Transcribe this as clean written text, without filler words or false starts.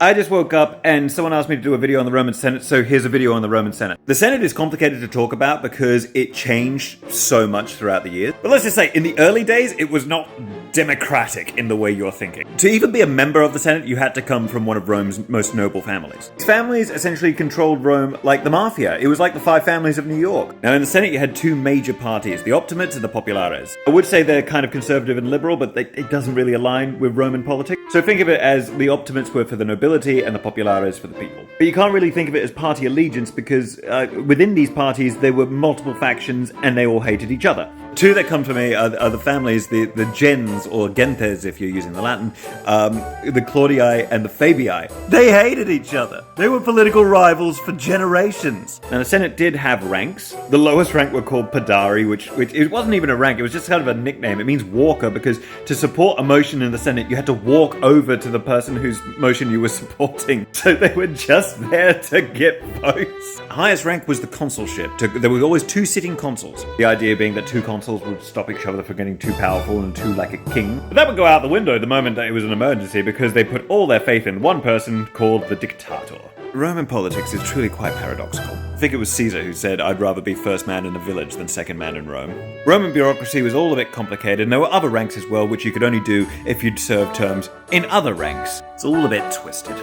I just woke up and someone asked me to do a video on the Roman Senate, so here's a video on the Roman Senate. The Senate is complicated to talk about because it changed so much throughout the years. But let's just say, in the early days, it was not democratic in the way you're thinking. To even be a member of the Senate, you had to come from one of Rome's most noble families. These families essentially controlled Rome like the mafia. It was like the five families of New York. Now, in the Senate, you had two major parties, the Optimates and the Populares. I would say they're kind of conservative and liberal, but it doesn't really align with Roman politics. So think of it as the Optimates were for the nobility and the Populares for the people. But you can't really think of it as party allegiance because within these parties, there were multiple factions and they all hated each other. Two that come to me are the families, the gens, or gentes if you're using the Latin, the Claudii and the Fabii. They hated each other. They were political rivals for generations. Now the Senate did have ranks. The lowest rank were called Padari, which it wasn't even a rank, it was just kind of a nickname. It means walker because to support a motion in the Senate, you had to walk over to the person whose motion you were supporting. So they were just there to get votes. Highest rank was the consulship. There were always two sitting consuls. The idea being that two consuls would stop each other from getting too powerful and too like a king. But that would go out the window the moment that it was an emergency because they put all their faith in one person called the dictator. Roman politics is truly quite paradoxical. I think it was Caesar who said, "I'd rather be first man in a village than second man in Rome." Roman bureaucracy was all a bit complicated, and there were other ranks as well, which you could only do if you'd served terms in other ranks. It's all a bit twisted.